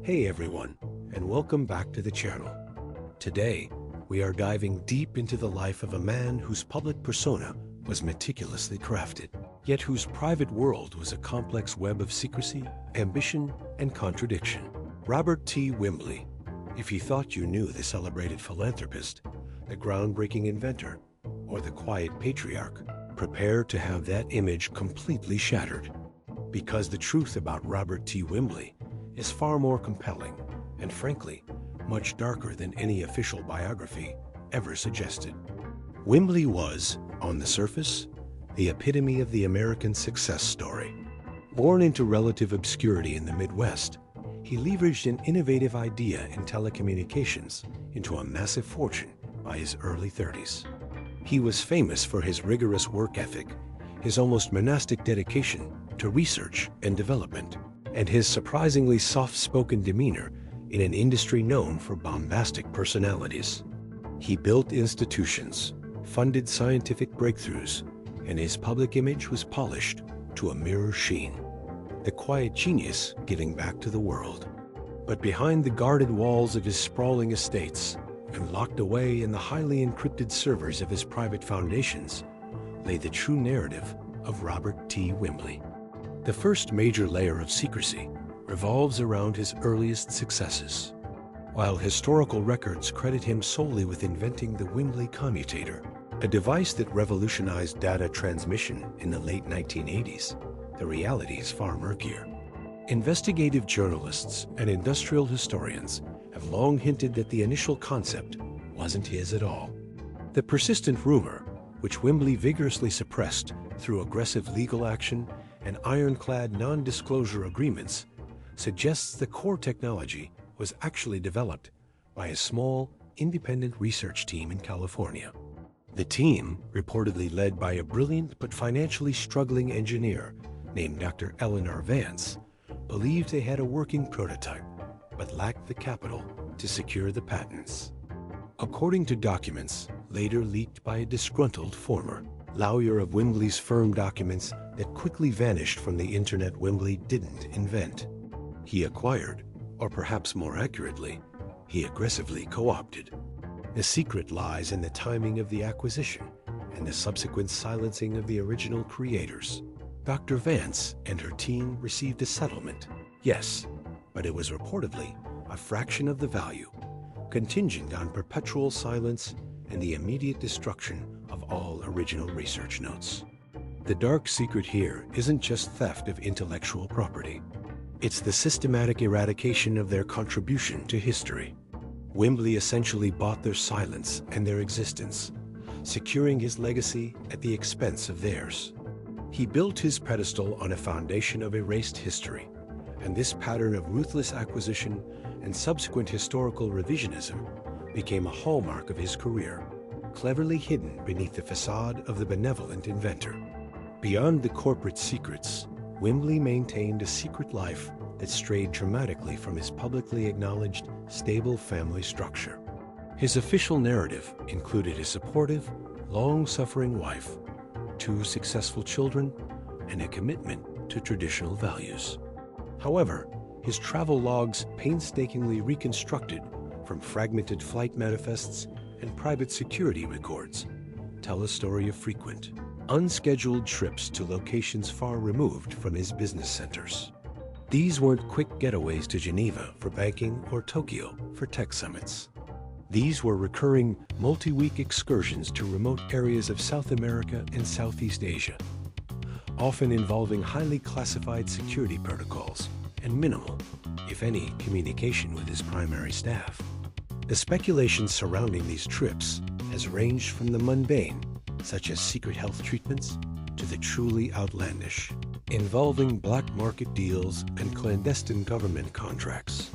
Hey everyone, and welcome back to the channel. Today, we are diving deep into the life of a man whose public persona was meticulously crafted, yet whose private world was a complex web of secrecy, ambition, and contradiction. Robert T. Wimbley. If you thought you knew the celebrated philanthropist, the groundbreaking inventor, or the quiet patriarch, prepare to have that image completely shattered. Because the truth about Robert T. Wimbley is far more compelling and, frankly, much darker than any official biography ever suggested. Wimbley was, on the surface, the epitome of the American success story. Born into relative obscurity in the Midwest, he leveraged an innovative idea in telecommunications into a massive fortune by his early 30s. He was famous for his rigorous work ethic, his almost monastic dedication to research and development, and his surprisingly soft-spoken demeanor in an industry known for bombastic personalities. He built institutions, funded scientific breakthroughs, and his public image was polished to a mirror sheen. The quiet genius giving back to the world. But behind the guarded walls of his sprawling estates, and locked away in the highly encrypted servers of his private foundations, lay the true narrative of Robert T. Wimbley. The first major layer of secrecy revolves around his earliest successes. While historical records credit him solely with inventing the Wimbley commutator, a device that revolutionized data transmission in the late 1980s, the reality is far murkier. Investigative journalists and industrial historians have long hinted that the initial concept wasn't his at all. The persistent rumor, which Wimbley vigorously suppressed through aggressive legal action and ironclad non-disclosure agreements, suggests the core technology was actually developed by a small, independent research team in California. The team, reportedly led by a brilliant but financially struggling engineer named Dr. Eleanor Vance, believed they had a working prototype, but lacked the capital to secure the patents. According to documents later leaked by a disgruntled former lawyer of Wimbley's firm, documents that quickly vanished from the internet Wimbley didn't invent, he acquired, or perhaps more accurately, he aggressively co-opted. The secret lies in the timing of the acquisition and the subsequent silencing of the original creators. Dr. Vance and her team received a settlement, yes, but it was reportedly a fraction of the value, contingent on perpetual silence and the immediate destruction of all original research notes. The dark secret here isn't just theft of intellectual property. It's the systematic eradication of their contribution to history. Wimbley essentially bought their silence and their existence, securing his legacy at the expense of theirs. He built his pedestal on a foundation of erased history, and this pattern of ruthless acquisition and subsequent historical revisionism became a hallmark of his career, cleverly hidden beneath the facade of the benevolent inventor. Beyond the corporate secrets, Wimbley maintained a secret life that strayed dramatically from his publicly acknowledged, stable family structure. His official narrative included a supportive, long-suffering wife, 2 successful children, and a commitment to traditional values. However, his travel logs, painstakingly reconstructed from fragmented flight manifests and private security records, tell a story of frequent, unscheduled trips to locations far removed from his business centers. These weren't quick getaways to Geneva for banking or Tokyo for tech summits. These were recurring, multi-week excursions to remote areas of South America and Southeast Asia, often involving highly classified security protocols and minimal, if any, communication with his primary staff. The speculation surrounding these trips has ranged from the mundane, such as secret health treatments, to the truly outlandish, involving black market deals and clandestine government contracts.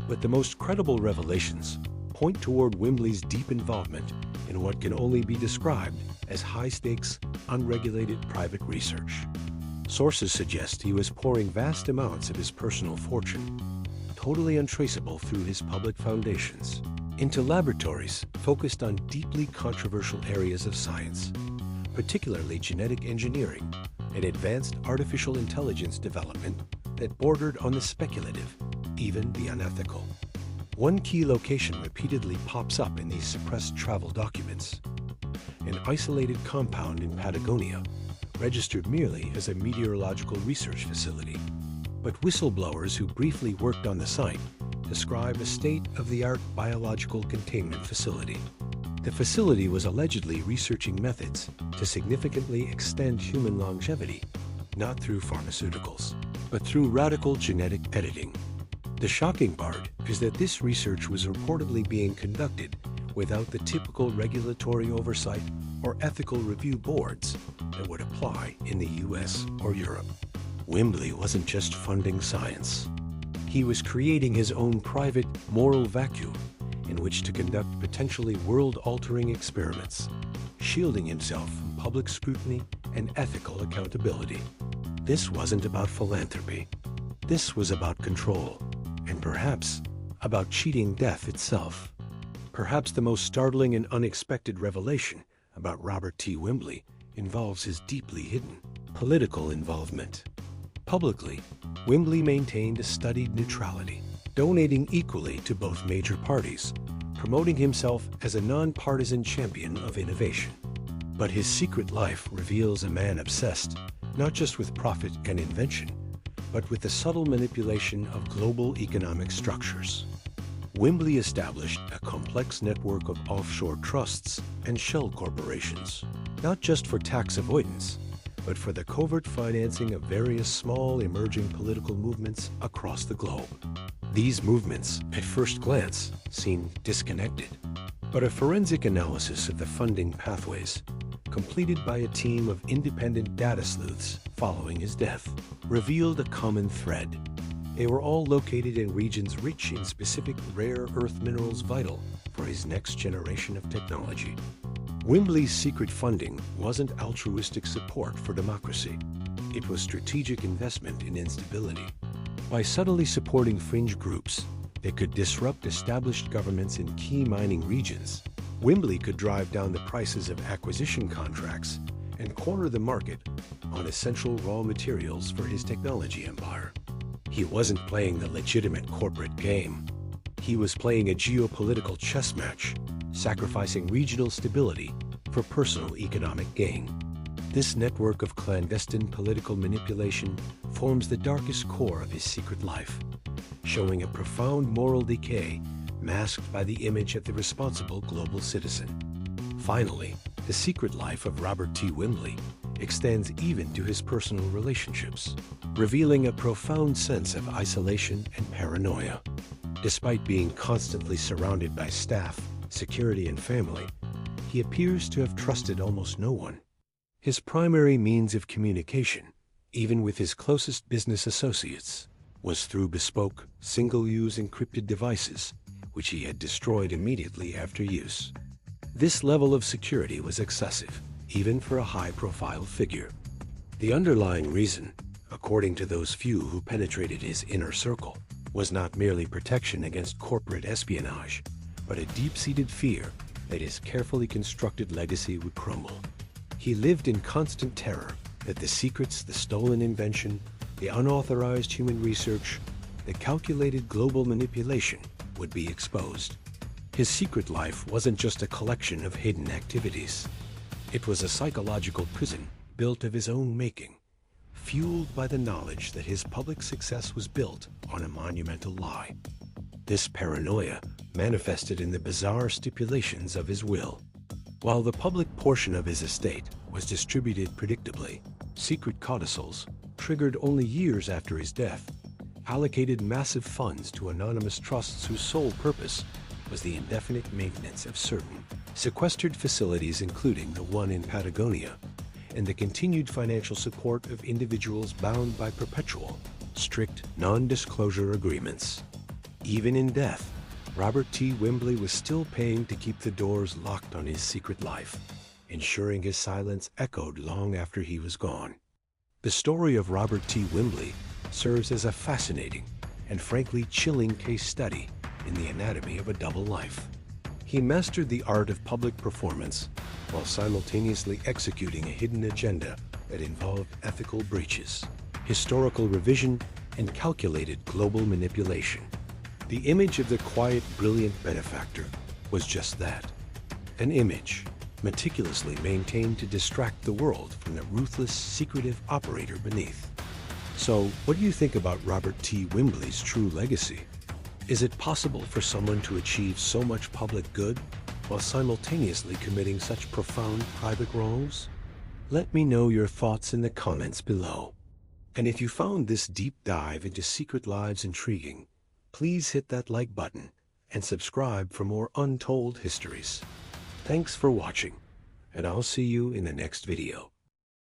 But the most credible revelations point toward Wimbley's deep involvement in what can only be described as high-stakes, unregulated private research. Sources suggest he was pouring vast amounts of his personal fortune, totally untraceable through his public foundations, into laboratories focused on deeply controversial areas of science, particularly genetic engineering and advanced artificial intelligence development that bordered on the speculative, even the unethical. One key location repeatedly pops up in these suppressed travel documents: an isolated compound in Patagonia, registered merely as a meteorological research facility. But whistleblowers who briefly worked on the site describe a state-of-the-art biological containment facility. The facility was allegedly researching methods to significantly extend human longevity, not through pharmaceuticals, but through radical genetic editing. The shocking part is that this research was reportedly being conducted without the typical regulatory oversight or ethical review boards that would apply in the US or Europe. Wimbley wasn't just funding science. He was creating his own private moral vacuum in which to conduct potentially world-altering experiments, shielding himself from public scrutiny and ethical accountability. This wasn't about philanthropy. This was about control, and perhaps about cheating death itself. Perhaps the most startling and unexpected revelation about Robert T. Wimbley involves his deeply hidden political involvement. Publicly, Wimbley maintained a studied neutrality, donating equally to both major parties, promoting himself as a nonpartisan champion of innovation. But his secret life reveals a man obsessed not just with profit and invention, but with the subtle manipulation of global economic structures. Wimbley established a complex network of offshore trusts and shell corporations, not just for tax avoidance, but for the covert financing of various small emerging political movements across the globe. These movements, at first glance, seem disconnected, but a forensic analysis of the funding pathways, completed by a team of independent data sleuths following his death, revealed a common thread. They were all located in regions rich in specific rare earth minerals vital for his next generation of technology. Wimbley's secret funding wasn't altruistic support for democracy. It was strategic investment in instability. By subtly supporting fringe groups that could disrupt established governments in key mining regions, Wimbley could drive down the prices of acquisition contracts and corner the market on essential raw materials for his technology empire. He wasn't playing the legitimate corporate game. He was playing a geopolitical chess match, sacrificing regional stability for personal economic gain. This network of clandestine political manipulation forms the darkest core of his secret life, showing a profound moral decay masked by the image of the responsible global citizen. Finally, the secret life of Robert T. Wimbley extends even to his personal relationships, revealing a profound sense of isolation and paranoia. Despite being constantly surrounded by staff, security, and family, he appears to have trusted almost no one. His primary means of communication, even with his closest business associates, was through bespoke, single-use encrypted devices, which he had destroyed immediately after use. This level of security was excessive, even for a high-profile figure. The underlying reason, according to those few who penetrated his inner circle, was not merely protection against corporate espionage, but a deep-seated fear that his carefully constructed legacy would crumble. He lived in constant terror that the secrets, the stolen invention, the unauthorized human research, the calculated global manipulation would be exposed. His secret life wasn't just a collection of hidden activities. It was a psychological prison built of his own making, fueled by the knowledge that his public success was built on a monumental lie. This paranoia manifested in the bizarre stipulations of his will. While the public portion of his estate was distributed predictably, secret codicils, triggered only years after his death, allocated massive funds to anonymous trusts whose sole purpose was the indefinite maintenance of certain sequestered facilities, including the one in Patagonia, and the continued financial support of individuals bound by perpetual, strict non-disclosure agreements. Even in death, Robert T. Wimbley was still paying to keep the doors locked on his secret life, ensuring his silence echoed long after he was gone. The story of Robert T. Wimbley serves as a fascinating and frankly chilling case study in the anatomy of a double life. He mastered the art of public performance while simultaneously executing a hidden agenda that involved ethical breaches, historical revision, and calculated global manipulation. The image of the quiet, brilliant benefactor was just that. An image, meticulously maintained to distract the world from the ruthless, secretive operator beneath. So, what do you think about Robert T. Wimbley's true legacy? Is it possible for someone to achieve so much public good while simultaneously committing such profound private wrongs? Let me know your thoughts in the comments below. And if you found this deep dive into secret lives intriguing, please hit that like button and subscribe for more untold histories. Thanks for watching, and I'll see you in the next video.